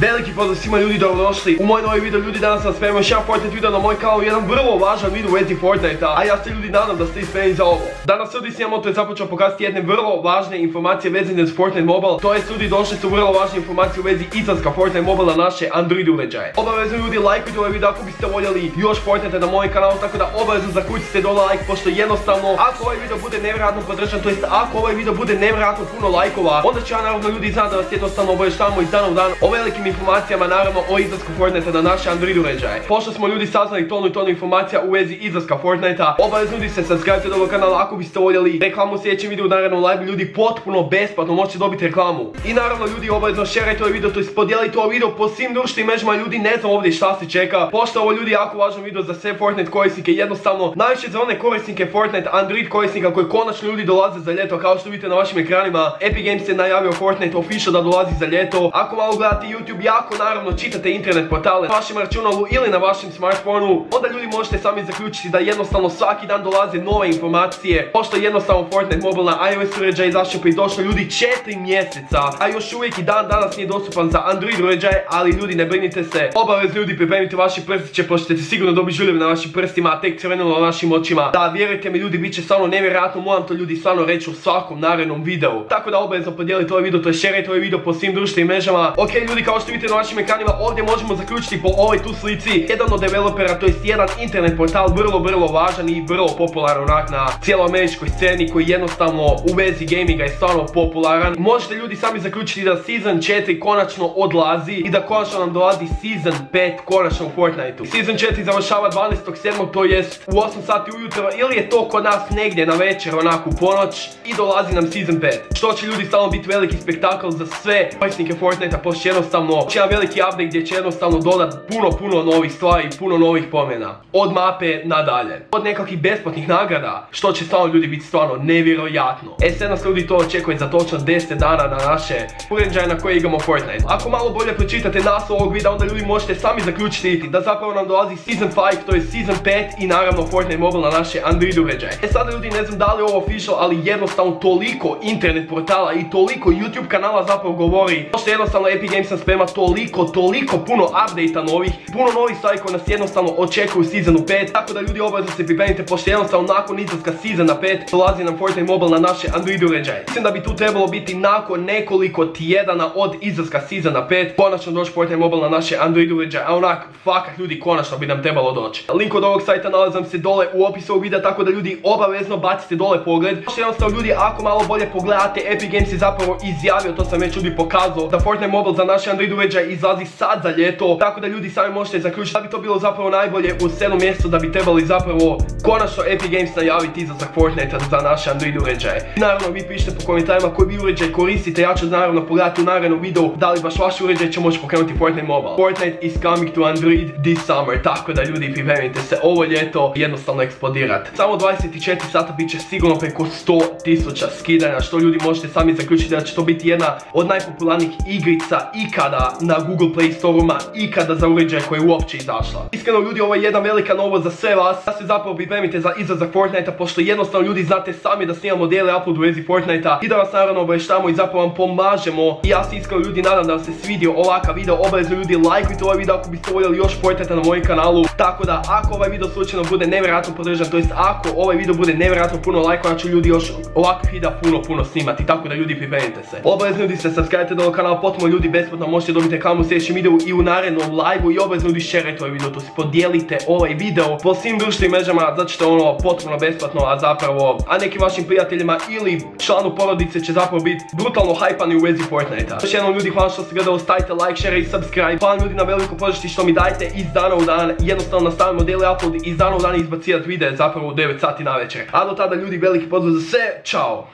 Veliki pozdrav svima ljudi, dobrodošli u moj novi video. Ljudi, danas sam spremio još jedan Fortnite video na moj kanal, jedan vrlo važan video u vezi Fortnite-a, a ja se ljudi nadam da ste ispremni za ovo. Danas ljudi snimamo, to je započeo pokazati jedne vrlo važne informacije vezane za Fortnite Mobile, to jest ljudi došli su vrlo važne informacije u vezi izlaska Fortnite Mobile na naše Android uređaje. Obavezno ljudi lajkujte ovaj video ako biste voljeli još Fortnite na moj kanal, tako da obavezno zakucite dole like, pošto jednostavno ako ovaj video bude nevjerojatno podržan, to jest ako ovaj video bude nevjerojatno puno lajkova, onda ću ja naravno ljudi znati da vas jednostavno obavještavamo iz dana u dan o velikim informacijama, naravno o izlasku Fortnite na naše Android uređaje. Pošto smo ljudi saznali tonu i tonu informacija u vezi izlaska Fortnite-a, obavezno ljudi se subscribe do ovog kanala ako biste voljeli reklamu u sljedećem videu, naravno live ljudi potpuno besplatno možete dobiti reklamu. I naravno ljudi obavezno šerajte ovaj video, to jest podijelite ovaj video po svim društvenim mrežama. Ljudi, ne znam ovdje šta se čeka, pošto ovo ljudi jako važan video za sve Fortnite korisnike, jednostavno najviše za one korisnike Fortnite Android korisnika koji konačno ljudi dolaze za ljeto. Kao što vidite na vašim ekranima, Epic Games je najavio Fortnite Official da dolazi za ljeto. Ako malo gledate YouTube, jako naravno čitate internet portale na vašem računalu ili na vašem smartphonu, onda ljudi možete sami zaključiti da jednostavno svaki dan dolaze nove informacije, pošto jednostavno Fortnite Mobile na iOS uređaj izašao prije došlo ljudi 4 mjeseca, a još uvijek i dan danas nije dostupan za Android uređaje, ali ljudi ne brinite se, obavezno ljudi pripremite vaši prstiće, pošto ćete sigurno dobiti žuljev na vašim prstima, a tek crvenilo na našim očima. Da, vjerujte mi ljudi, bit će stvarno nevjerojatno, moram to ljudi stvarno reći u svakom narednom videu. Tako da obavezno podijelite ovaj video, to je šerajte ovaj video po svim društvenim mrežama. Ok ljudi, kao što vidite na vašim ekranima, ovdje možemo zaključiti po ovoj tu slici jedan od developera, to jest jedan internet portal vrlo važan i vrlo popularan onak na cijeloameričkoj sceni, koji jednostavno u vezi gaminga je stvarno popularan. Možete ljudi sami zaključiti da Season 4 konačno odlazi i da konačno nam dolazi Season 5 konačno u Fortniteu. Season 4 završava 12.7. to jest u 8 sati ujutro, ili je to kod nas negdje na večer onako u ponoć, i dolazi nam Season 5. Što će ljudi stalno biti veliki spektakl za sve korisnike Fortnitea, pošto jednostavno će jedan veliki update gdje će jednostavno dodat puno novih stvari, puno novih promjena. Od mape nadalje, od nekakvih besplatnih nagrada, što će stalno ljudi biti stvarno nevjerojatno. Sad nas ljudi to očekuje za točno 10 dana na naše uređaje na koje igramo Fortnite. Ako malo bolje pročitate naslov ovog videa, onda ljudi možete sami zaključiti da zapravo nam dolazi Season 5, to je Season 5 i naravno Fortnite Mobile na naše Android uređaje. Sada ljudi ne znam da li je ovo official, ali jednostavno toliko internet portala i toliko YouTube kanala zapravo govori, pošto jednostavno Epic Games sam sprema toliko puno update-a novih, puno novih stvari koje nas jednostavno očekuju u Seasonu 5, tako da ljudi obavezno se pripremite, pošto jednostavno nakon izlaska Seasona 5 dolazi nam Fortnite Mobile na naše Android uređaje. Mislim da bi tu trebalo biti nakon nekoliko tjedana od izlaska Seasona 5 konačno doći Fortnite Mobile na naše Android uređaje, a onak fakat ljudi konačno bi nam trebalo doći. Link od ovog sajta nalazam se dole u opisu ovog videa, tako da ljudi obavezno bacite dole pogled. Što jednostavno ljudi, ako malo bolje pogledate, Epic Games je zapravo izjavio, to sam već ljudi pokazao, da Fortnite Mobile za naše Android uređaje izlazi sad za ljeto, tako da ljudi sami možete zaključiti da bi to bilo zapravo najbolje u 7 mjesecu, da bi trebali zapravo konačno Epic Games najaviti izlazak Fortnite za naše Android uređaje. Naravno vi pišite po komentarima koji vi uređaj koristite, ja ću naravno pogledati u narednom videu da li baš vaš uređaj će moći pokrenuti Fortnite Mobile. Fortnite is coming to Android this summer, tako da ljudi pripremite se, ovo ljeto jednostavno eksplodirat. Samo 24 sata bit će sigurno preko 100.000 skidanja, što ljudi možete sami zaključiti da će to biti jedna od najpopularnijih igrica ikada na Google Play Store-uma, ikada za uređaj koja je uopće izašla. Iskreno ljudi, ovo je jedna velika novost za sve vas, da se zapravo pripremite za izlazak Fortnite-a, pošto jednostavno ljudi znate sami da snimamo daily upload u vezi Fortnite-a i da vas naravno obavještavamo i zapravo vam pomažemo. I ja se iskreno ljudi nadam da vam se svidio ovakav video, obavezno ljudi lajkujte ovaj video ako biste voljeli još Fortnite-a na mojem kanalu. Tako da ako ovaj video slučajno bude nevjerojatno podržan, to jest ako ovaj video bude nevjerojatno puno lajkova, ću ljudi još ovakvih videa puno snimati, tako da ljudi pripremite se. Obavezno ljudi se subscribe do ovog kanala, potpuno ljudi besplatno možete dobiti reklamu u sljedećem videu i u narednom live-u, i obavezno ljudi šerajte ovaj video, to jest podijelite ovaj video po svim društvenim mrežama, zato što ono potpuno besplatno, a nekim vašim prijateljima ili članu porodice će zapravo biti brutalno hajpani u vezi Fortnite-a. Još jednom ljudi, hvala što ste gledali, stavite like, share i subscribe. Hvala ljudi na veliko podršci što mi dajete iz dana u dan, jednostavno nastavimo daily upload iz dana u dan izbacivati videe zapravo u 9 sati na večer. A do tada ljudi, veliki pozdrav za sve, čao!